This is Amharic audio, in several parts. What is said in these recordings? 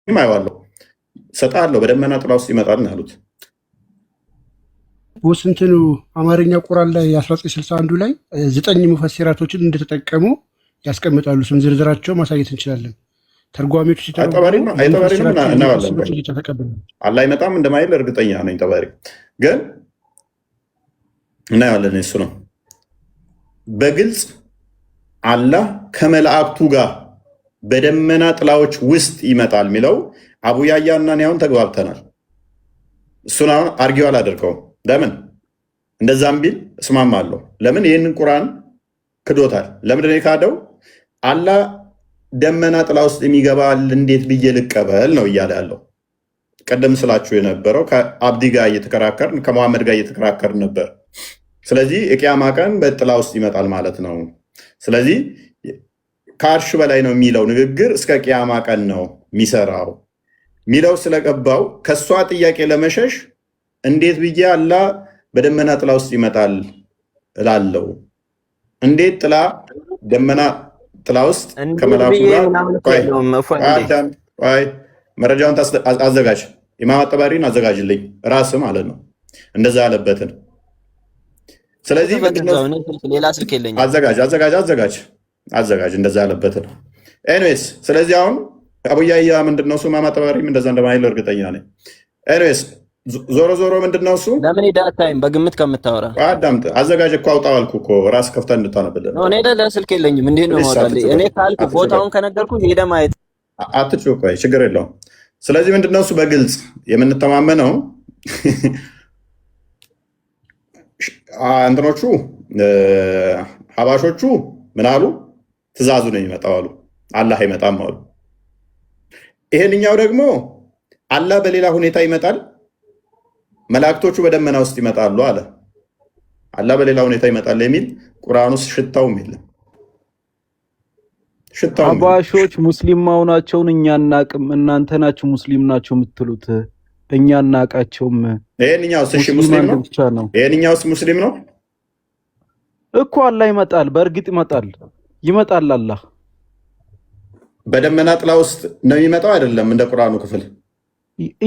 አይዋለሁ ሰጣለሁ በደመና ጥላ ውስጥ ይመጣል ነው ያሉት። ወስንትኑ አማርኛ ቁርአን ላይ 1961 ላይ 9 ሙፈሲራቶችን እንደተጠቀሙ ያስቀምጣሉ። ስም ዝርዝራቸው ማሳየት እንችላለን። ተርጓሚዎች ሲተረጉሙ አላህ አይመጣም እንደማይል እርግጠኛ ነኝ። ጠባሪ ግን እናያለን። እሱ ነው በግልጽ አላህ ከመላእክቱ ጋር በደመና ጥላዎች ውስጥ ይመጣል የሚለው አቡ ያያ እና እኔ አሁን ተግባብተናል። እሱን አሁን አርጊው አላደርገውም። ለምን እንደዛም ቢል እስማማለሁ። ለምን ይህንን ቁርአን ክዶታል? ለምንድን ነው የካደው? አላህ ደመና ጥላ ውስጥ የሚገባል እንዴት ብዬ ልቀበል ነው እያለ ያለው። ቀደም ስላችሁ የነበረው ከአብዲ ጋር እየተከራከርን ከመሐመድ ጋር እየተከራከርን ነበር። ስለዚህ የቂያማ ቀን በጥላ ውስጥ ይመጣል ማለት ነው። ስለዚህ ከአርሽ በላይ ነው የሚለው ንግግር እስከ ቂያማ ቀን ነው የሚሰራው ሚለው ስለገባው ከሷ ጥያቄ ለመሸሽ እንዴት ብዬ አላህ በደመና ጥላ ውስጥ ይመጣል እላለሁ? እንዴት ጥላ ደመና ጥላ ውስጥ ከመላኩ ጋር መረጃውን አዘጋጅ፣ ኢማም አጠባሪን አዘጋጅልኝ ራስ ማለት ነው እንደዛ ያለበትን። ስለዚህ አዘጋጅ እንደዛ ያለበትን። ኤኒዌይስ ስለዚህ አሁን አቡያያ ምንድነው እሱ ኢማም አጠባሪም እንደዛ እንደማይል እርግጠኛ ነኝ። ኤኒዌይስ ዞሮ ምንድነው እሱ ለምን ዳታይም በግምት ከምታወራ አዳምጥ። አዘጋጅ እኮ አውጣው አልኩ እኮ ራስ ከፍተህ እንድታነብልህ ነው። እኔ ለስልክ የለኝም እንዴት ነው ማውጣልኝ? እኔ ካልኩ ቦታውን ከነገርኩ ሄደ ማየት አትጩህ። ቆይ ችግር የለውም። ስለዚህ ምንድነው እሱ በግልጽ የምንተማመነው እንትኖቹ ሀባሾቹ ምን አሉ? ትእዛዙ ነው የሚመጣው አሉ። አላህ አይመጣም አሉ። ይሄንኛው ደግሞ አላህ በሌላ ሁኔታ ይመጣል፣ መላእክቶቹ በደመና ውስጥ ይመጣሉ አለ። አላህ በሌላ ሁኔታ ይመጣል የሚል ቁርአን ውስጥ ሽታውም የለም። ሀባሾች ሙስሊም መሆናቸውን እኛ አናቅም፣ እናንተ ናችሁ ሙስሊም ናቸው የምትሉት፣ እኛ አናቃቸውም። ይሄንኛውስ እሺ ሙስሊም ነው? ይሄንኛውስ ሙስሊም ነው እኮ። አላህ ይመጣል፣ በእርግጥ ይመጣል። አላህ በደመና ጥላ ውስጥ ነው የሚመጣው አይደለም? እንደ ቁርአኑ ክፍል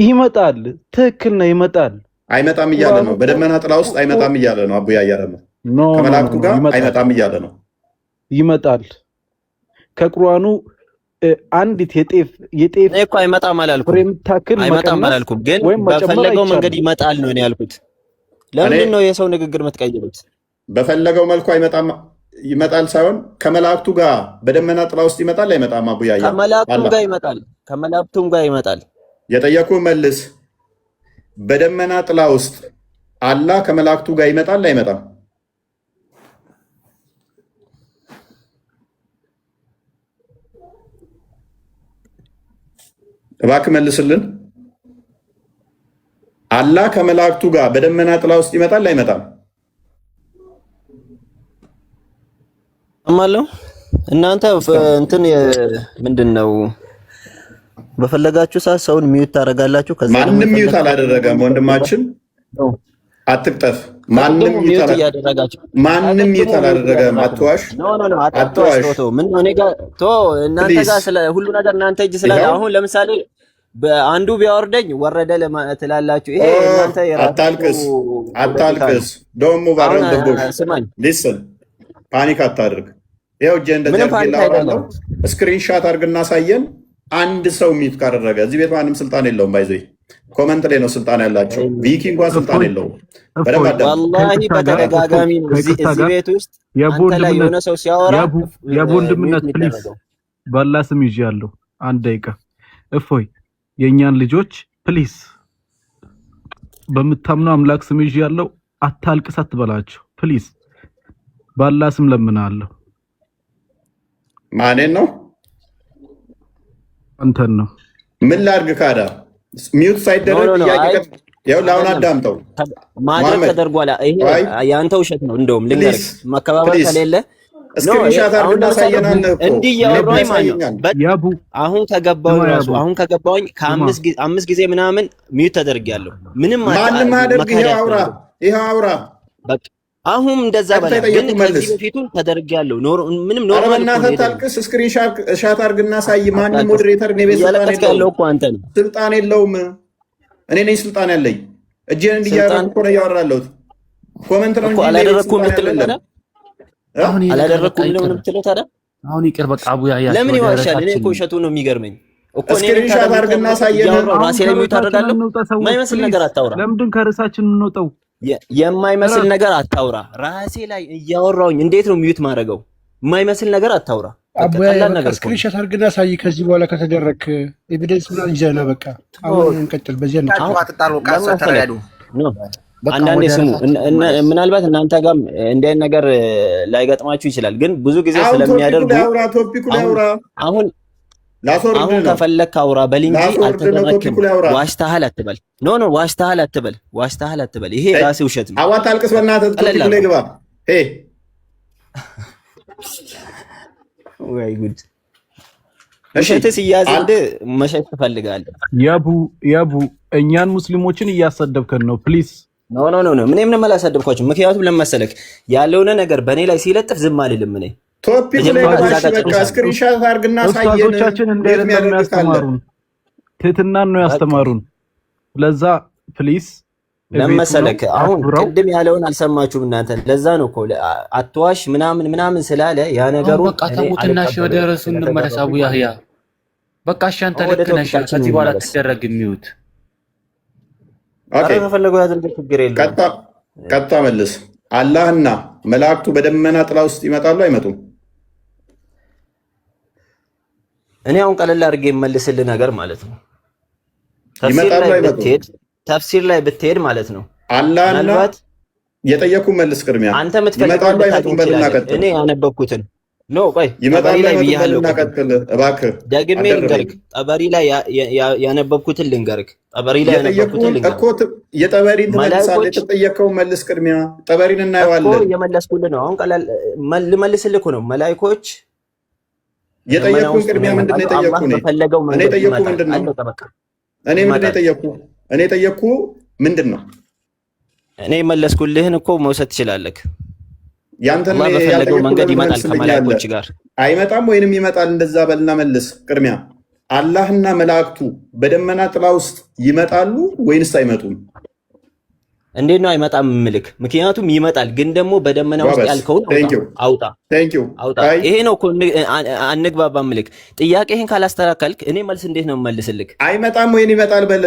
ይመጣል። ትክክል ነው፣ ይመጣል። አይመጣም እያለ ነው። በደመና ጥላ ውስጥ አይመጣም እያለ ነው። አቡያ እያለ ነው። ከመላእክቱ ጋር አይመጣም እያለ ነው። ይመጣል። ከቁርአኑ አንዲት የጤፍ እኮ አይመጣም አላልኩም። አይመጣም አላልኩም፣ ግን በፈለገው መንገድ ይመጣል ነው ያልኩት። ለምንድን ነው የሰው ንግግር የምትቀይሩት? በፈለገው መልኩ አይመጣም ይመጣል ሳይሆን ከመላእክቱ ጋር በደመና ጥላ ውስጥ ይመጣል አይመጣም? አቡያ ከመላእክቱም ጋር ይመጣል። የጠየቁ መልስ። በደመና ጥላ ውስጥ አላህ ከመላእክቱ ጋር ይመጣል አይመጣም? እባክህ መልስልን። አላህ ከመላእክቱ ጋር በደመና ጥላ ውስጥ ይመጣል አይመጣም? አማለው እናንተ እንትን ምንድነው በፈለጋችሁ ሰዓት ሰውን ሚዩት ታደርጋላችሁ። ከዛ ማንንም ሚዩት አላደረገም ወንድማችን፣ አትቅጠፍ። ማንንም ሚዩት አላደረገም። አትዋሽ። አትዋሽ። ምን እኔ ጋር እናንተ ጋር ስለ ሁሉ ነገር እናንተ እጅ ስላለ አሁን ለምሳሌ በአንዱ ቢያወርደኝ ወረደ ትላላችሁ። ይሄ እናንተ አታልቅስ። ዶሙ ባረን ደቦሽ ሊስን ፓኒክ አታድርግ። ይኸው እጄ እንደዚህ አድርጌልሃለሁ። ስክሪንሻት አድርግና አሳየን። አንድ ሰው ሚት ካደረገ እዚህ ቤት ማንም ስልጣን የለውም። ባይዘይ ኮመንት ላይ ነው ስልጣን ያላቸው። ቪኪ እንኳን ስልጣን የለውም። ወላሂ በተደጋጋሚ ነው እዚህ ቤት ውስጥ አንተ ላይ የሆነ ሰው ሲያወራ የወንድምነት ፕሊዝ ባላ ስም ይዣለሁ። አንድ ደቂቃ እፎይ፣ የእኛን ልጆች ፕሊዝ በምታምነው አምላክ ስም ይዣለሁ። አታልቅስ አትበላቸው ፕሊዝ። ባላ ስም ለምናለሁ። ማንን ነው? አንተን ነው። ምን ላድርግ? ካዳ ሚውት ሳይደረግ ያው ላውን አዳምጠው ማድረግ ተደርጓል። ይሄ ያንተ ውሸት ነው። እንደውም ልንገርህ መከባበር ከሌለ ስክሪንሻት አድርግና አሳየናል እኮ እንዲህ ያወራኝ ማለት አሁን ከገባሁኝ ከአምስት ጊዜ ምናምን ሚውት ተደርጊያለሁ። ምንም ማንም አደርግ። ይሄ አውራ በቃ አሁን እንደዛ በላ ግን ከዚህ በፊቱን ተደርጊያለሁ ምንም ኖርማል ነው። አረበና ታልቅስ ስክሪን ሻት አርግና ሳይ ማን ሞዴሬተር ነው ስልጣን የለውም። እኔ ነኝ ስልጣን ያለኝ እጄን እንዲያረኩ እኮ ነው ያወራለሁት። ኮሜንት ነው እንጂ አላደረኩም ልትለው ታዲያ አላደረኩም ነው የምትለው ታዲያ አሁን ይቅር በቃ አቡ ያያ ለምን ይዋሻል? እኔ እኮ ውሸቱ ነው የሚገርመኝ እኮ ስክሪን ሻት አርግና ሳየን ራሴ ላይ ታደርጋለሁ። የማይመስል ነገር አታውራ። ለምንድን ከርዕሳችን የምንወጣው? የማይመስል ነገር አታውራ። ራሴ ላይ እያወራሁኝ እንዴት ነው ሚዩት ማድረገው? የማይመስል ነገር አታውራ። ስክሪን ሻት አድርግና ሳይ ከዚህ በኋላ ከተደረክ ኤቪደንስ ምናምን ይዘና በቃ አሁን እንቀጥል። በዚያ አንዳንዴ ስሙ ምናልባት እናንተ ጋር እንዲህ አይነት ነገር ላይገጥማችሁ ይችላል፣ ግን ብዙ ጊዜ ስለሚያደርጉ አሁን ከፈለክ አውራ በል እንጂ አልተደረክም። ዋሽታሃል አትበል። ኖ ዋሽታሃል አትበል። ይሄ ራሴ ውሸት ነው። አዋት አልቅስ በእናትህ ቶፒኩ ላይ ግባ። ወይ ጉድ! ውሸት ሲያዝልህ መሸሽ ትፈልጋለህ። ያቡ እኛን ሙስሊሞችን እያሰደብከን ነው። ፕሊዝ ኖ ምንም አላሰደብኳችሁ። ምክንያቱም ለመሰለክ ያለውን ነገር በእኔ ላይ ሲለጥፍ ዝም አልልም እኔ ቶፒክ ላይ በቃ ስክሪንሻት አድርግና ሳየን። ኡስታዞቻችን እንዴት ነው ያስተማሩን? ትህትናን ነው ያስተማሩን። ለዛ ፕሊዝ ለመሰለክ አሁን ቅድም ያለውን አልሰማችሁም እናንተ። ለዛ ነው እኮ አትዋሽ ምናምን ስላለ ያ ነገሩ በቃ ተሙትና ወደ ርዕሱ እንመለስ። አቡ ያህያ በቃ እሺ አንተ ልክ ነሽ። ከዚህ በኋላ ትደረግ የሚውት ኦኬ ከፈለገው ያድርግ፣ ችግር የለውም። ቀጥታ መልስ። አላህና መላእክቱ በደመና ጥላ ውስጥ ይመጣሉ አይመጡም? እኔ አሁን ቀለል አድርጌ የምመልስልህ ነገር ማለት ነው ይመጣሉ አይመጡም? ተፍሲር ላይ ብትሄድ ማለት ነው አላህና የጠየቁ መልስ። ቅድሚያ አንተ የምትፈልገው እኔ ያነበብኩትን ኖ ቆይ ጠበሪ ላይ ብያለሁ። እባክህ ደግሜ ልንገርህ፣ ጠበሪ ላይ ያነበብኩትን ልንገርህ። ጠበሪ ላይ ያነበብኩትን ልንገርህ። የጠበሪን ትመልሳለህ። የተጠየቀው መልስ። ቅድሚያ ጠበሪን እናየዋለን እኮ እየመለስኩልህ ነው። አሁን ቀላል ልመልስልህ እኮ ነው። መላእክቶች የጠየቁን ቅድሚያ ምንድን ነው የጠየቁ? እኔ የጠየቁ ምንድን ነው? እኔ ምንድን ነው የጠየቁ? እኔ የጠየቁ ምንድን ነው? እኔ የመለስኩልህን እኮ መውሰድ ትችላለህ። ያንተን በፈለገው መንገድ ይመጣል ከመላእክቶች ጋር አይመጣም ወይንም ይመጣል? እንደዛ በልና መልስ። ቅድሚያ አላህና መላእክቱ በደመና ጥላ ውስጥ ይመጣሉ ወይንስ አይመጡም? እንዴት ነው አይመጣም ምልክ? ምክንያቱም ይመጣል፣ ግን ደግሞ በደመና ውስጥ ያልከውን አውጣ። ይሄ ነው እኮ አንግባባ ምልክ። ጥያቄህን ካላስተካከልክ እኔ መልስ እንዴት ነው መልስልክ? አይመጣም ወይን ይመጣል በል።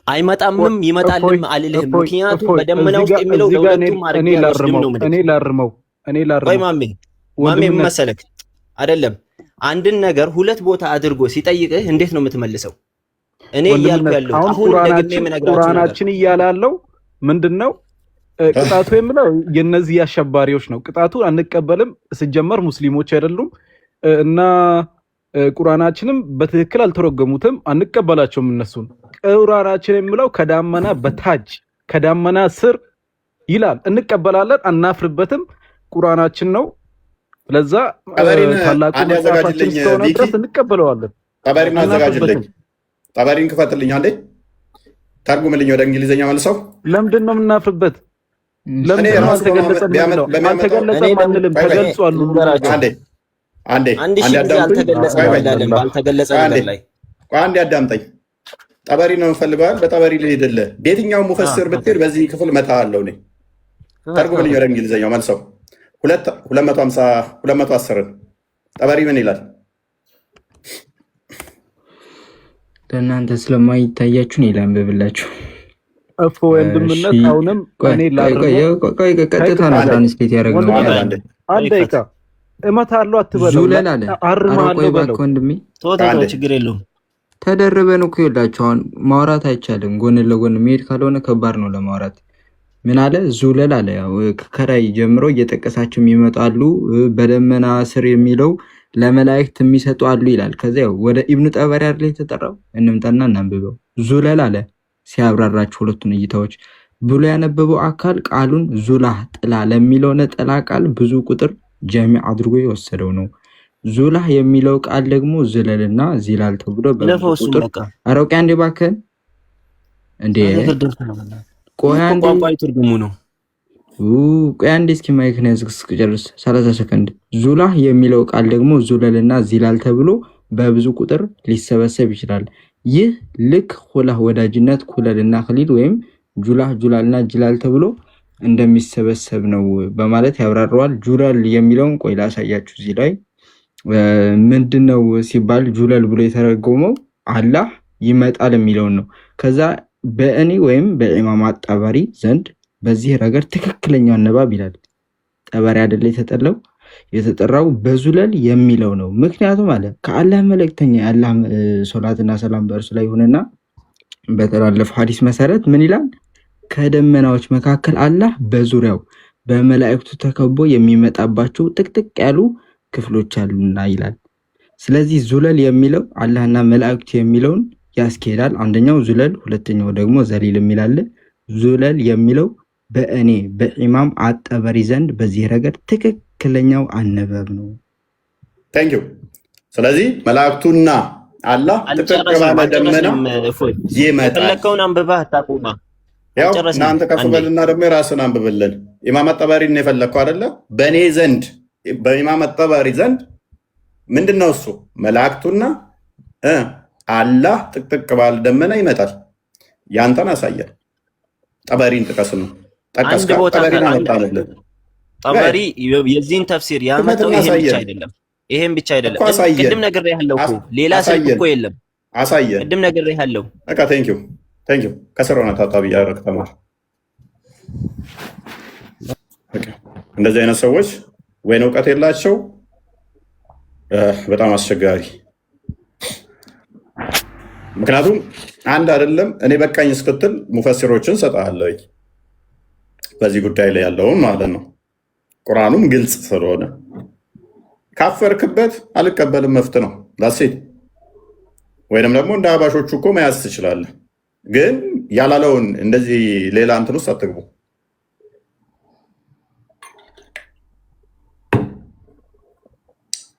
አይመጣምም ይመጣልም አልልህም። ምክንያቱም በደመና ውስጥ የሚለው ለሁለቱም አድርጌ አልወስድም ነው ምልክ። እኔ ላርመው ወይ ማሜ መሰለክ አይደለም። አንድን ነገር ሁለት ቦታ አድርጎ ሲጠይቅህ እንዴት ነው የምትመልሰው? እኔ እያልኩ ያለው አሁን ደግሜ የምነግራችሁ ቁርአናችን እያላለው ምንድነው ቅጣቱ የምለው የነዚህ አሸባሪዎች ነው። ቅጣቱ አንቀበልም። ሲጀመር ሙስሊሞች አይደሉም እና ቁርአናችንም በትክክል አልተረጎሙትም፣ አንቀበላቸውም እነሱን። ቁርአናችን የምለው ከዳመና በታች ከዳመና ስር ይላል። እንቀበላለን፣ አናፍርበትም። ቁርአናችን ነው። ለዛ ታላቁ መጽሐፋችን ስለሆነ ድረስ እንቀበለዋለን። ጠበሪን አዘጋጅልኝ። ጠበሪን ክፈትልኝ አንዴ፣ ተርጉምልኝ ወደ እንግሊዝኛ መልሰው። ለምንድን ነው የምናፍርበት? ለምን አልተገለጸም? አንልም፣ ተገልጿል። አንዴ አዳምጠኝ። ጠበሪ ነው ፈልገዋል። በጠበሪ ልሄድልህ። በየትኛው ሙፈስር ብትሄድ በዚህ ክፍል መታሃለሁ እኔ። ተርጉምልኝ ወደ እንግሊዝኛው መልሰው። 210 ጠበሪ ምን ይላል? ለእናንተ ስለማይታያችሁ እኔ ላንብብላችሁ። እፎ ወንድምነት አሁንም እኔ ቀጥታ ነው ትራንስሌት ያደረግነው። አንድ ደቂቃ እመታለሁ አትበለው። ዙለል አለ አርማለሁ በለው። ወንድሜ ተወታው ችግር የለውም። ተደርበን እኮ ይላችሁ አሁን ማውራት አይቻልም። ጎን ለጎን መሄድ ካልሆነ ከባድ ነው ለማውራት። ምን አለ? ዙለል አለ። ያው ከራይ ጀምሮ እየጠቀሳቸው የሚመጣሉ በደመና ስር የሚለው ለመላእክት የሚሰጡ አሉ ይላል። ከዚያ ወደ ኢብኑ ጠበሪ አይደል የተጠራው? እንምጣና እናንብበው። ዙለል አለ ሲያብራራቸው ሁለቱን እይታዎች ብሎ ያነበበው አካል ቃሉን ዙላህ ጥላ ለሚለው ነጠላ ቃል ብዙ ቁጥር ጀሚ አድርጎ የወሰደው ነው። ዙላህ የሚለው ቃል ደግሞ ዝለልና ዚላል ተብሎ በቁጥር አረውቂያ እንደ ባከን እንደ ቆይ አንዴ ቋንቋ ትርጉሙ ነው። ቆይ አንዴ እስኪ ማይክን ያዝግ እስክጨርስ 30 ሰከንድ። ዙላህ የሚለው ቃል ደግሞ ዙለልና ዚላል ተብሎ በብዙ ቁጥር ሊሰበሰብ ይችላል። ይህ ልክ ሁላህ ወዳጅነት ኩለልና ክሊል ወይም ጁላህ ጁላልና ጅላል ተብሎ እንደሚሰበሰብ ነው በማለት ያብራራዋል። ጁላል የሚለውን ቆይ ላሳያችሁ። እዚህ ላይ ምንድነው ሲባል ጁላል ብሎ የተረጎመው አላህ ይመጣል የሚለውን ነው። ከዛ በእኔ ወይም በኢማም አጣበሪ ዘንድ በዚህ ረገድ ትክክለኛው አነባብ ይላል። ጠበሪ አይደለ የተጠራው በዙለል የሚለው ነው። ምክንያቱም አለ ከአላህ መልእክተኛ የአላህ ሶላትና ሰላም በእርሱ ላይ ይሁንና በተላለፈው ሐዲስ መሰረት ምን ይላል? ከደመናዎች መካከል አላህ በዙሪያው በመላእክቱ ተከቦ የሚመጣባቸው ጥቅጥቅ ያሉ ክፍሎች አሉና ይላል። ስለዚህ ዙለል የሚለው አላህና መላእክቱ የሚለውን ያስኬዳል። አንደኛው ዙለል፣ ሁለተኛው ደግሞ ዘሊል የሚላል። ዙለል የሚለው በእኔ በኢማም አጠበሪ ዘንድ በዚህ ረገድ ትክክለኛው አነበብ ነው። ታንኪዩ። ስለዚህ መላእክቱና አላህ ጥቅጥቅ ባለ ደመና ይመጣል። ፈለከውን አንብበህ አታቁማ። ያው እናንተ ከፍ በልና ደግሞ የራስን አንብብልን። ኢማም አጠበሪን የፈለግከው አይደለ? በእኔ ዘንድ በኢማም አጠበሪ ዘንድ ምንድነው እሱ? መላእክቱና አላህ ጥቅጥቅ ባለ ደመና ይመጣል። ያንተን አሳየን። ጠበሪን ጥቀስ ነው አንድ ቦታ ጠበሪ የዚህን ተፍሲር ያመጣው ይሄን ብቻ አይደለም። ቅድም ነገር ያለው እኮ ሌላ ስልክ እኮ የለም። አሳየን። ቅድም ነገር ያለው በቃ ቴንኪው ከስራው ነው ታጣቢ ያደረክ ተማር። እንደዚህ አይነት ሰዎች ወይን እውቀት የላቸው በጣም አስቸጋሪ። ምክንያቱም አንድ አይደለም እኔ በቃኝ እስክትል ሙፈሲሮችን ሰጣለሁ በዚህ ጉዳይ ላይ ያለውን ማለት ነው። ቁርአኑም ግልጽ ስለሆነ ካፈርክበት አልቀበልም መፍት ነው ላሴት ወይንም ደግሞ እንደ አባሾቹ እኮ መያዝ ትችላለህ። ግን ያላለውን እንደዚህ ሌላ እንትን ውስጥ አትግቡ።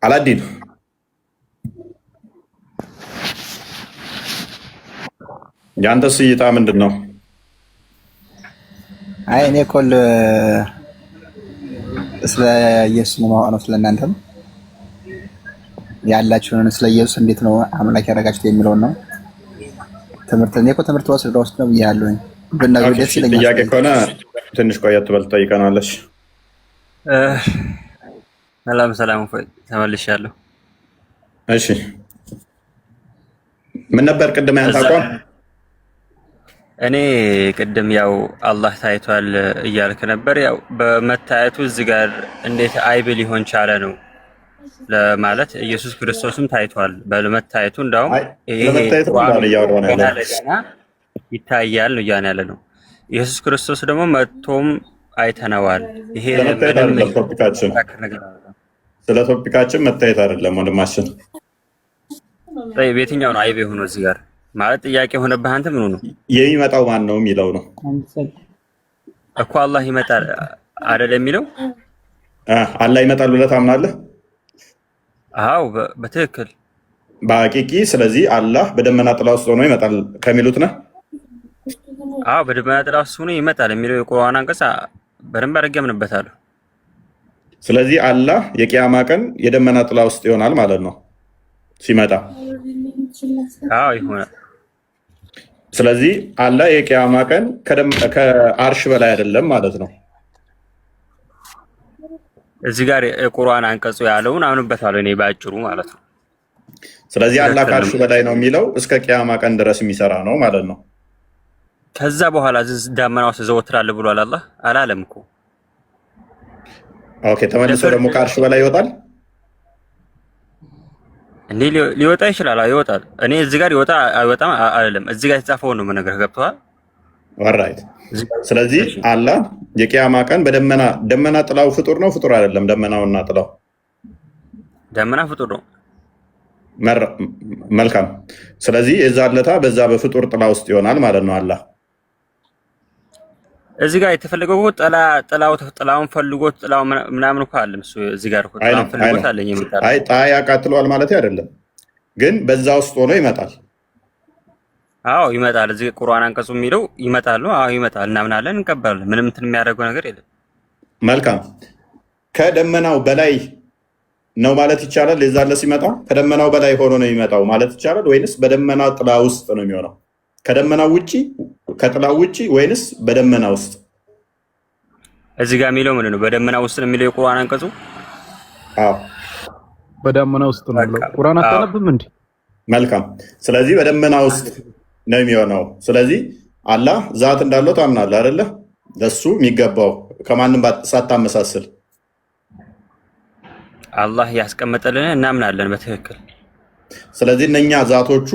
አላዲን ያንተስ እይታ ምንድን ነው? አይ እኔ ኮል ስለ ኢየሱስ ነው ማወቅ ነው። ስለ እናንተም ያላችሁን ስለ ኢየሱስ እንዴት ነው አምላክ ያደረጋችሁት የሚለውን ነው ትምህርት። እኔ እኮ ትምህርት ወስዶ ነው ብያለሁኝ። ብናገር ደስ ይለኛል። ጥያቄ ከሆነ ትንሽ ቆየት በል ትጠይቀናለሽ። ሰላም ተመልሻለሁ። እሺ ምን ነበር ቅድም ያንተ አቋም? እኔ ቅድም ያው አላህ ታይቷል እያልክ ነበር። ያው በመታየቱ እዚህ ጋር እንዴት አይብ ሊሆን ቻለ ነው ለማለት ኢየሱስ ክርስቶስም ታይቷል በመታየቱ እንዳውም ይታያል ነው እያልን ያለ ነው። ኢየሱስ ክርስቶስ ደግሞ መጥቶም አይተነዋል። ይሄ ስለ ቶፒካችን መታየት አይደለም ወንድማችን። በየትኛው ነው አይብ የሆነው እዚህ ጋር ማለት ጥያቄ የሆነብህ አንተ ምኑ ነው የሚመጣው ማን ነው የሚለው ነው እኮ። አላህ ይመጣል አይደል የሚለው አላህ ይመጣል ብለህ ታምናለህ? አዎ በትክክል በሐቂቂ። ስለዚህ አላህ በደመና ጥላ ውስጥ ሆኖ ይመጣል ከሚሉት ነህ? አዎ በደመና ጥላ ውስጥ ሆኖ ይመጣል የሚለው የቁርአን አንቀጽ በደንብ አድርጌ አምንበታለሁ። ስለዚህ አላህ የቂያማ ቀን የደመና ጥላ ውስጥ ይሆናል ማለት ነው ሲመጣ። አዎ ይሆናል። ስለዚህ አላህ የቂያማ ቀን ከአርሽ በላይ አይደለም ማለት ነው። እዚህ ጋር የቁርአን አንቀጹ ያለውን አምንበታለሁ እኔ ባጭሩ ማለት ነው። ስለዚህ አላህ ከአርሽ በላይ ነው የሚለው እስከ ቂያማ ቀን ድረስ የሚሰራ ነው ማለት ነው። ከዛ በኋላ ዳመና ውስጥ ዘወትራለሁ ብሏል አላህ አላለም እኮ። ኦኬ ተመልሶ ደግሞ ከአርሽ በላይ ይወጣል እንዴ? ሊወጣ ይችላል። ይወጣል። እኔ እዚህ ጋር ይወጣ አይወጣም አይደለም፣ እዚህ ጋር የተጻፈው ነው መነገር ገብቷል። ኦልራይት። ስለዚህ አላህ የቂያማ ቀን ደመና ጥላው ፍጡር ነው ፍጡር አይደለም? ደመናውና ጥላው ደመና ፍጡር ነው። መልካም። ስለዚህ የዛን ዕለት በዛ በፍጡር ጥላ ውስጥ ይሆናል ማለት ነው አላህ። እዚህ ጋር የተፈለገው ጥላውን ፈልጎት ጥላው ምናምን እኮ አለ እሱ እዚህ ጋር እኮ ጥላውን ፈልጎት አለኝ የሚጣል አይ ጣይ ያቃጥለዋል ማለት አይደለም፣ ግን በዛ ውስጥ ሆኖ ይመጣል። አዎ ይመጣል። እዚህ ቁርአን አንቀጹ የሚለው ይመጣል ነው። አዎ ይመጣል፣ እናምናለን፣ እንቀበላለን። ምንም እንትን የሚያደርገው ነገር የለም። መልካም ከደመናው በላይ ነው ማለት ይቻላል? የዛለ ሲመጣ ከደመናው በላይ ሆኖ ነው የሚመጣው ማለት ይቻላል? ወይንስ በደመና ጥላ ውስጥ ነው የሚሆነው? ከደመናው ውጪ ከጥላው ውጪ ወይንስ በደመና ውስጥ? እዚህ ጋር የሚለው ምንድን ነው? በደመና ውስጥ ነው የሚለው የቁርአን አንቀጹ? አዎ በደመና ውስጥ ነው የሚለው። ቁርአን አታነብም እንዴ? መልካም። ስለዚህ በደመና ውስጥ ነው የሚሆነው። ስለዚህ አላህ ዛት እንዳለው ታምናለህ አይደለ? ለሱ የሚገባው ከማንም ሳታመሳስል አላህ ያስቀመጠልን እናምናለን በትክክል። ስለዚህ እነኛ ዛቶቹ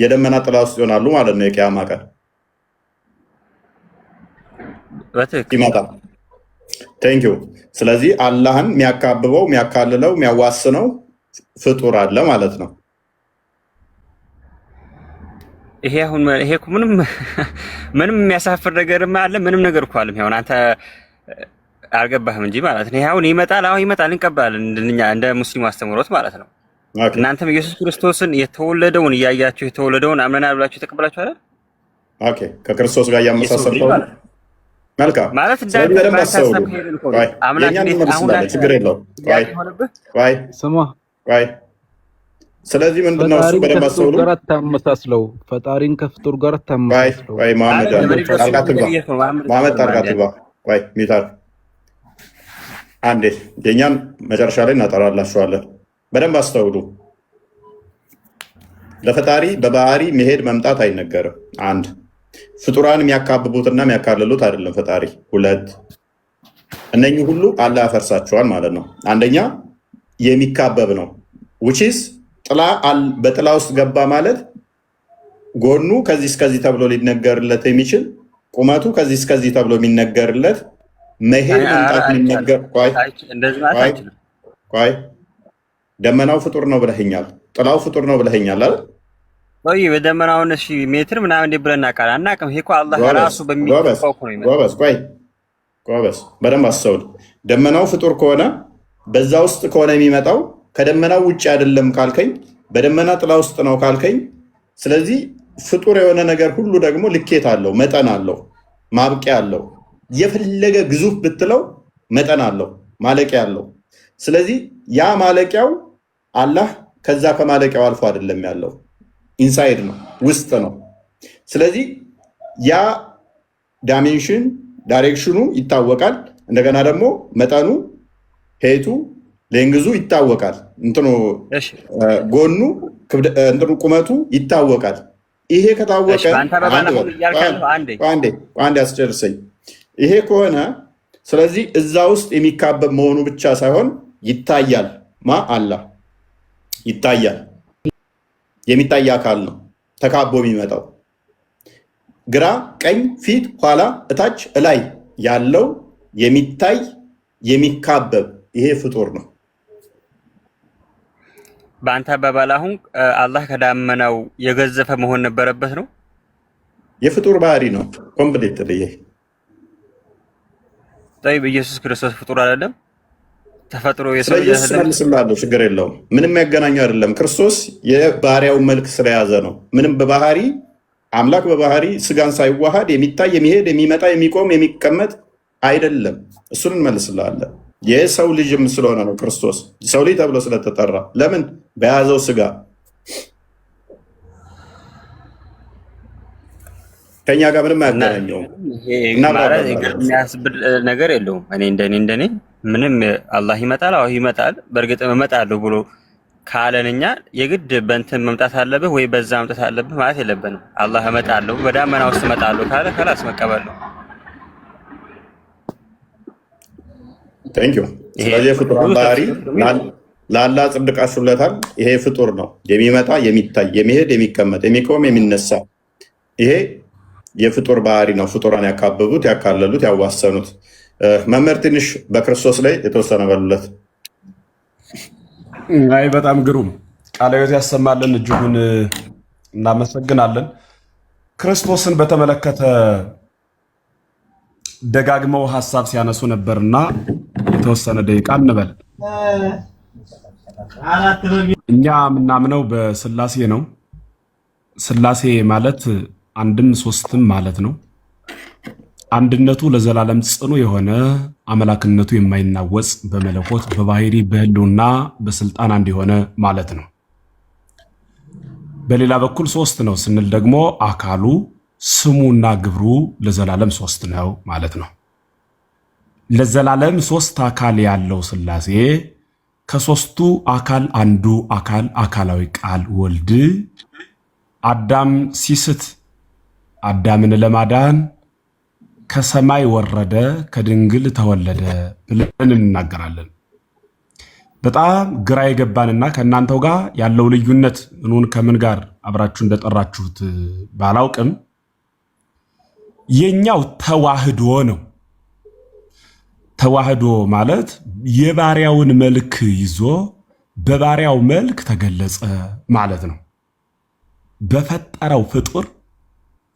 የደመና ጥላ ውስጥ ይሆናሉ ማለት ነው የቂያማ ቀን በትክክል ይመጣል። ቴንክ ዩ። ስለዚህ አላህን የሚያካብበው የሚያካልለው የሚያዋስነው ፍጡር አለ ማለት ነው። ይሄ አሁን ይሄ ምንም የሚያሳፍር ነገርማ አለ? ምንም ነገር እኮ አለም። ይሁን አንተ አልገባህም እንጂ ማለት ነው። ይሄ አሁን ይመጣል፣ አሁን ይመጣል፣ እንቀበላለን እንደ ሙስሊሙ አስተምሮት ማለት ነው። እናንተም ኢየሱስ ክርስቶስን የተወለደውን እያያችሁ የተወለደውን አምነናል ብላችሁ ተቀበላችሁ አይደል? ኦኬ። ከክርስቶስ ጋር እያመሳሰልከው መልካም ማለት በደንብ አስተውሉ። ችግር የለውም። ስማ ስለዚህ ምንድነው እሱ በደንብ አስተውሉ። ታመሳስለው ፈጣሪን ከፍጡር ጋር ታመሳስለው። መሐመድ ጣልቃ ትግባ። ሚታር አንዴ የኛን መጨረሻ ላይ እናጠራላችኋለን። በደንብ አስተውሉ። ለፈጣሪ በባህሪ መሄድ መምጣት አይነገርም። አንድ ፍጡራን የሚያካብቡትና የሚያካልሉት አይደለም ፈጣሪ። ሁለት እነኚህ ሁሉ አላህ ያፈርሳቸዋል ማለት ነው። አንደኛ የሚካበብ ነው ውጪስ ጥላ በጥላ ውስጥ ገባ ማለት ጎኑ ከዚህ እስከዚህ ተብሎ ሊነገርለት የሚችል ቁመቱ ከዚህ እስከዚህ ተብሎ የሚነገርለት መሄድ መምጣት የሚነገር ቆይ ደመናው ፍጡር ነው ብለኸኛል፣ ጥላው ፍጡር ነው ብለኸኛል አይደል? ቆይ በደመናውን እሺ ሜትር ምናምን እንደ ብለን እናውቃለን አናውቅም። ይሄ እኮ አላህ ራሱ በሚገባው እኮ ነው የሚመጣው። ጎበዝ በደንብ አስተውል። ደመናው ፍጡር ከሆነ በዛ ውስጥ ከሆነ የሚመጣው ከደመናው ውጭ አይደለም ካልከኝ፣ በደመና ጥላ ውስጥ ነው ካልከኝ፣ ስለዚህ ፍጡር የሆነ ነገር ሁሉ ደግሞ ልኬት አለው፣ መጠን አለው፣ ማብቂያ አለው። የፈለገ ግዙፍ ብትለው መጠን አለው፣ ማለቂያ አለው። ስለዚህ ያ ማለቂያው አላህ ከዛ ከማለቂያው አልፎ አይደለም ያለው፣ ኢንሳይድ ነው፣ ውስጥ ነው። ስለዚህ ያ ዳይሜንሽን ዳይሬክሽኑ ይታወቃል። እንደገና ደግሞ መጠኑ ሄቱ ሌንግዙ ይታወቃል። እንትኑ ጎኑ እንትኑ ቁመቱ ይታወቃል። ይሄ ከታወቀ አንዴ አስጨርሰኝ። ይሄ ከሆነ ስለዚህ እዛ ውስጥ የሚካበብ መሆኑ ብቻ ሳይሆን ይታያል። አላህ ይታያል። የሚታይ አካል ነው ተካቦ የሚመጣው። ግራ፣ ቀኝ፣ ፊት፣ ኋላ፣ እታች፣ እላይ ያለው የሚታይ የሚካበብ ይሄ ፍጡር ነው። በአንተ አባባል አሁን አላህ ከዳመናው የገዘፈ መሆን ነበረበት ነው? የፍጡር ባህሪ ነው ኮምፕሊት ለየ ጠይብ ኢየሱስ ክርስቶስ ፍጡር አይደለም? ተፈጥሮ መልስላለሁ፣ ችግር የለውም። ምንም ያገናኘው አይደለም። ክርስቶስ የባህሪያው መልክ ስለያዘ ነው። ምንም በባህሪ አምላክ በባህሪ ስጋን ሳይዋሃድ የሚታይ የሚሄድ የሚመጣ የሚቆም የሚቀመጥ አይደለም። እሱን እንመልስላለን። የሰው ልጅም ስለሆነ ነው ክርስቶስ ሰው ልጅ ተብሎ ስለተጠራ። ለምን? በያዘው ስጋ ከኛ ጋር ምንም አያገናኘውም። የሚያስብል ነገር የለውም። እኔ እንደኔ ምንም አላህ ይመጣል፣ አዎ ይመጣል፣ በእርግጥ እመጣለሁ ብሎ ካለን እኛ የግድ በእንትን መምጣት አለብህ ወይ በዛ መምጣት አለብህ ማለት የለብንም። አላህ እመጣለሁ በዳመና ውስጥ እመጣለሁ ካለ ከላስ መቀበል ነው። ስለዚህ የፍጡራን ባህሪ ለአላህ ጽድቃችሁለታል። ይሄ ፍጡር ነው፣ የሚመጣ የሚታይ የሚሄድ የሚቀመጥ የሚቆም የሚነሳ። ይሄ የፍጡር ባህሪ ነው። ፍጡራን ያካበቡት ያካለሉት ያዋሰኑት። መምህር ትንሽ በክርስቶስ ላይ የተወሰነ በሉለት። አይ በጣም ግሩም ቃለ ሕይወት ያሰማልን። እጅጉን እናመሰግናለን። ክርስቶስን በተመለከተ ደጋግመው ሀሳብ ሲያነሱ ነበርና የተወሰነ ደቂቃ እንበል። እኛ የምናምነው በስላሴ ነው። ስላሴ ማለት አንድም ሶስትም ማለት ነው። አንድነቱ ለዘላለም ጽኑ የሆነ አምላክነቱ የማይናወጽ በመለኮት በባህሪ በህልውና በስልጣን አንድ የሆነ ማለት ነው። በሌላ በኩል ሶስት ነው ስንል ደግሞ አካሉ ስሙና ግብሩ ለዘላለም ሶስት ነው ማለት ነው። ለዘላለም ሶስት አካል ያለው ሥላሴ ከሶስቱ አካል አንዱ አካል አካላዊ ቃል ወልድ አዳም ሲስት አዳምን ለማዳን ከሰማይ ወረደ ከድንግል ተወለደ ብለን እንናገራለን። በጣም ግራ የገባንና ከእናንተው ጋር ያለው ልዩነት ምኑን ከምን ጋር አብራችሁ እንደጠራችሁት ባላውቅም የኛው ተዋህዶ ነው። ተዋህዶ ማለት የባሪያውን መልክ ይዞ በባሪያው መልክ ተገለጸ ማለት ነው። በፈጠረው ፍጡር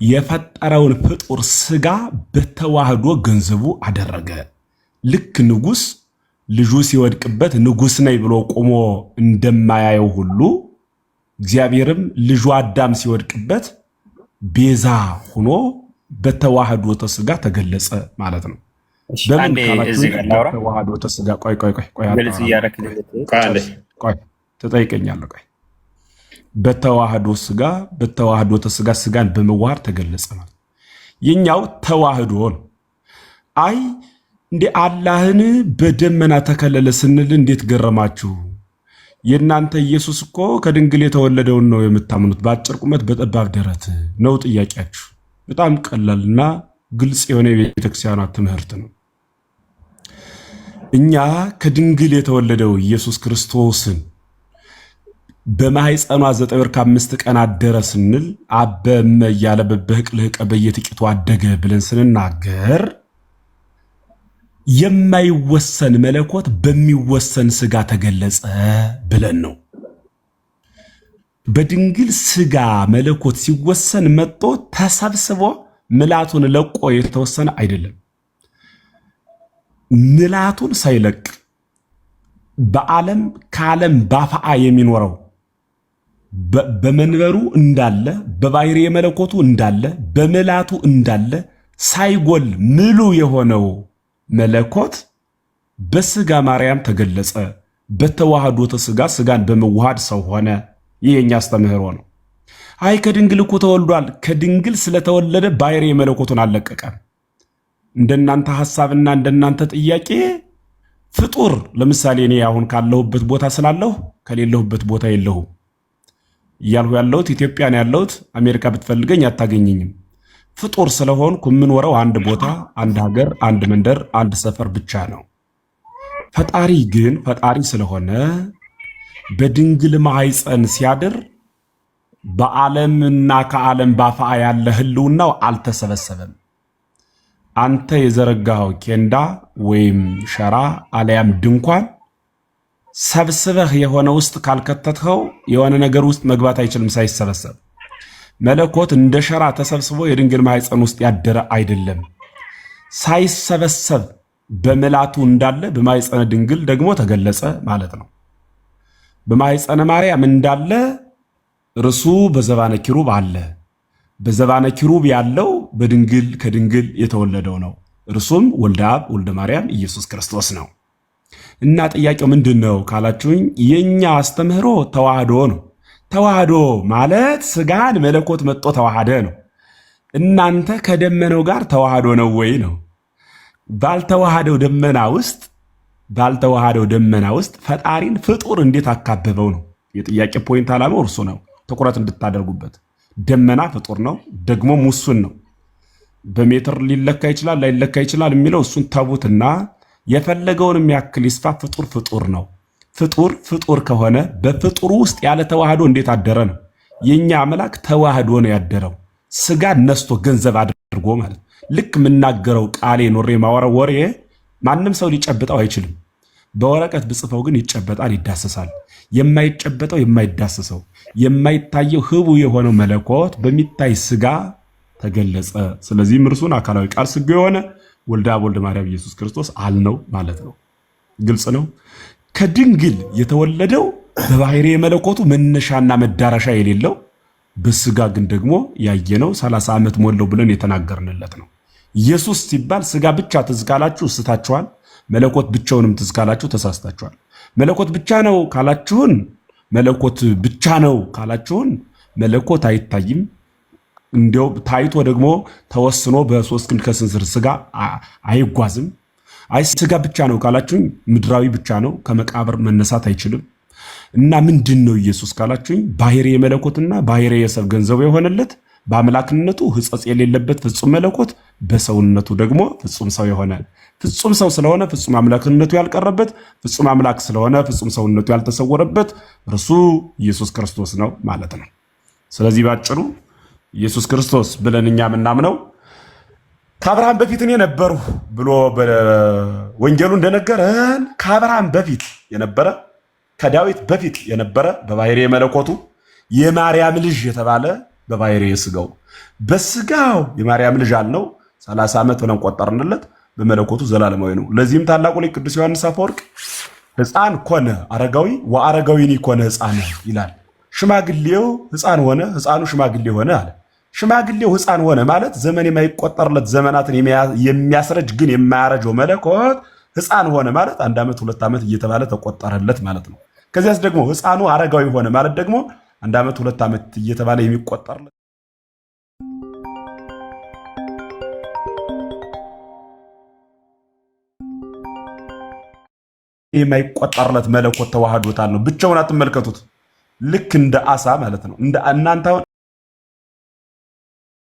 የፈጠረውን ፍጡር ስጋ በተዋህዶ ገንዘቡ አደረገ። ልክ ንጉስ ልጁ ሲወድቅበት ንጉስ ነኝ ብሎ ቆሞ እንደማያየው ሁሉ እግዚአብሔርም ልጁ አዳም ሲወድቅበት ቤዛ ሆኖ በተዋህዶ ተስጋ ተገለጸ ማለት ነው። አንዴ እዚህ ጋር ላውራ። ተዋህዶ ተስጋ ቆይ ግልጽ እያደረክልኝ ትጠይቀኛለህ። ቆይ በተዋህዶ ስጋ በተዋህዶ ተስጋ ስጋን በመዋሃድ ተገለጸ ማለት የኛው ተዋህዶ ነው። አይ እንደ አላህን በደመና ተከለለ ስንል እንዴት ገረማችሁ? የእናንተ ኢየሱስ እኮ ከድንግል የተወለደውን ነው የምታምኑት፣ በአጭር ቁመት በጠባብ ደረት ነው ጥያቄያችሁ። በጣም ቀላልና ግልጽ የሆነ የቤተክርስቲያኗ ትምህርት ነው። እኛ ከድንግል የተወለደው ኢየሱስ ክርስቶስን በማህፀኗ 9 ወር ከ5 ቀን አደረ ስንል አበመ እያለ በበህቅልህቀ በየጥቂቱ አደገ ብለን ስንናገር የማይወሰን መለኮት በሚወሰን ስጋ ተገለጸ ብለን ነው። በድንግል ስጋ መለኮት ሲወሰን መጥቶ ተሰብስቦ ምላቱን ለቆ የተወሰነ አይደለም። ምላቱን ሳይለቅ በዓለም ከዓለም ባፋአ የሚኖረው በመንበሩ እንዳለ በባህሪ መለኮቱ እንዳለ በምላቱ እንዳለ ሳይጎል ምሉ የሆነው መለኮት በስጋ ማርያም ተገለጸ። በተዋህዶ ተስጋ ስጋን በመዋሃድ ሰው ሆነ። ይህ የኛ አስተምህሮ ነው። አይ ከድንግል እኮ ተወልዷል። ከድንግል ስለተወለደ ባህሪ መለኮቱን አለቀቀም። እንደናንተ ሐሳብና እንደናንተ ጥያቄ ፍጡር ለምሳሌ እኔ አሁን ካለሁበት ቦታ ስላለሁ ከሌለሁበት ቦታ የለሁም እያልሁ ያለሁት ኢትዮጵያ ነው ያለሁት። አሜሪካ ብትፈልገኝ አታገኘኝም። ፍጡር ስለሆንኩ የምኖረው አንድ ቦታ፣ አንድ ሀገር፣ አንድ መንደር፣ አንድ ሰፈር ብቻ ነው። ፈጣሪ ግን ፈጣሪ ስለሆነ በድንግል ማህፀን ሲያድር በዓለምና ከዓለም ባፋ ያለ ህልውናው አልተሰበሰበም። አንተ የዘረጋው ኬንዳ ወይም ሸራ አለያም ድንኳን ሰብስበህ የሆነ ውስጥ ካልከተትኸው የሆነ ነገር ውስጥ መግባት አይችልም ሳይሰበሰብ። መለኮት እንደ ሸራ ተሰብስቦ የድንግል ማህፀን ውስጥ ያደረ አይደለም። ሳይሰበሰብ በምላቱ እንዳለ በማህፀነ ድንግል ደግሞ ተገለጸ ማለት ነው። በማህፀነ ማርያም እንዳለ እርሱ በዘባነ ኪሩብ አለ። በዘባነ ኪሩብ ያለው በድንግል ከድንግል የተወለደው ነው። እርሱም ወልደ አብ ወልደ ማርያም ኢየሱስ ክርስቶስ ነው። እና ጥያቄው ምንድን ነው ካላችሁኝ፣ የኛ አስተምህሮ ተዋህዶ ነው። ተዋህዶ ማለት ስጋን መለኮት መጥቶ ተዋሃደ ነው። እናንተ ከደመናው ጋር ተዋህዶ ነው ወይ ነው። ባልተዋሃደው ደመና ውስጥ ፈጣሪን ፍጡር እንዴት አካበበው ነው የጥያቄ ፖይንት። አላማው እርሱ ነው፣ ትኩረት እንድታደርጉበት። ደመና ፍጡር ነው፣ ደግሞ ሙሱን ነው። በሜትር ሊለካ ይችላል ላይለካ ይችላል የሚለው እሱን ተቡትና የፈለገውን የሚያክል ይስፋ፣ ፍጡር ፍጡር ነው። ፍጡር ከሆነ በፍጡሩ ውስጥ ያለ ተዋህዶ እንዴት አደረ ነው። የኛ አምላክ ተዋህዶ ነው ያደረው፣ ስጋ ነስቶ ገንዘብ አድርጎ ማለት። ልክ የምናገረው ቃሌ ኖሬ ማወራው ወሬ ማንም ሰው ሊጨብጠው አይችልም። በወረቀት ብጽፈው ግን ይጨበጣል፣ ይዳሰሳል። የማይጨበጠው የማይዳሰሰው የማይታየው ህቡ የሆነው መለኮት በሚታይ ስጋ ተገለጸ። ስለዚህም እርሱን አካላዊ ቃል ስጋ የሆነ ወልደ አብ ወልደ ማርያም ኢየሱስ ክርስቶስ አልነው ማለት ነው። ግልጽ ነው። ከድንግል የተወለደው በባህሪ የመለኮቱ መነሻና መዳረሻ የሌለው በስጋ ግን ደግሞ ያየነው 30 ዓመት ሞላው ብለን የተናገርንለት ነው። ኢየሱስ ሲባል ስጋ ብቻ ትዝ ካላችሁ ስታችኋል። መለኮት ብቻውንም ትዝ ካላችሁ ተሳስታችኋል። መለኮት ብቻ ነው ካላችሁን መለኮት አይታይም። እንዲያው ታይቶ ደግሞ ተወስኖ በሶስት ክንድ ከስንዝር ስጋ አይጓዝም። አይ ስጋ ብቻ ነው ካላችሁኝ ምድራዊ ብቻ ነው፣ ከመቃብር መነሳት አይችልም። እና ምንድን ነው ኢየሱስ ካላችሁኝ ባህሪ የመለኮትና ባህሪ የሰብ ገንዘቡ የሆነለት በአምላክነቱ ሕጸጽ የሌለበት ፍጹም መለኮት በሰውነቱ ደግሞ ፍጹም ሰው የሆነ ፍጹም ሰው ስለሆነ ፍጹም አምላክነቱ ያልቀረበት ፍጹም አምላክ ስለሆነ ፍጹም ሰውነቱ ያልተሰወረበት እርሱ ኢየሱስ ክርስቶስ ነው ማለት ነው። ስለዚህ ባጭሩ ኢየሱስ ክርስቶስ ብለን እኛ የምናምነው ከአብርሃም በፊት እኔ ነበሩ ብሎ ወንጌሉ እንደነገረን ከአብርሃም በፊት የነበረ ከዳዊት በፊት የነበረ በባህሪ የመለኮቱ የማርያም ልጅ የተባለ በባህሪ የስጋው በስጋው የማርያም ልጅ አልነው 30 ዓመት ብለን ቆጠርንለት። በመለኮቱ ዘላለማዊ ነው። ለዚህም ታላቁ ሊቅ ቅዱስ ዮሐንስ አፈወርቅ ሕፃን ኮነ አረጋዊ ወአረጋዊኒ ኮነ ሕፃን ይላል። ሽማግሌው ሕፃን ሆነ፣ ሕፃኑ ሽማግሌ ሆነ አለ። ሽማግሌው ሕፃን ሆነ ማለት ዘመን የማይቆጠርለት ዘመናትን የሚያስረጅ ግን የማያረጀው መለኮት ሕፃን ሆነ ማለት 1 ዓመት 2 ዓመት እየተባለ ተቆጠረለት ማለት ነው። ከዚያስ ደግሞ ሕፃኑ አረጋዊ ሆነ ማለት ደግሞ 1 ዓመት 2 ዓመት እየተባለ የሚቆጠርለት የማይቆጠርለት መለኮት ተዋህዶታል ነው። ብቻውን አትመልከቱት። ልክ እንደ አሳ ማለት ነው። እንደ እናንተ አሁን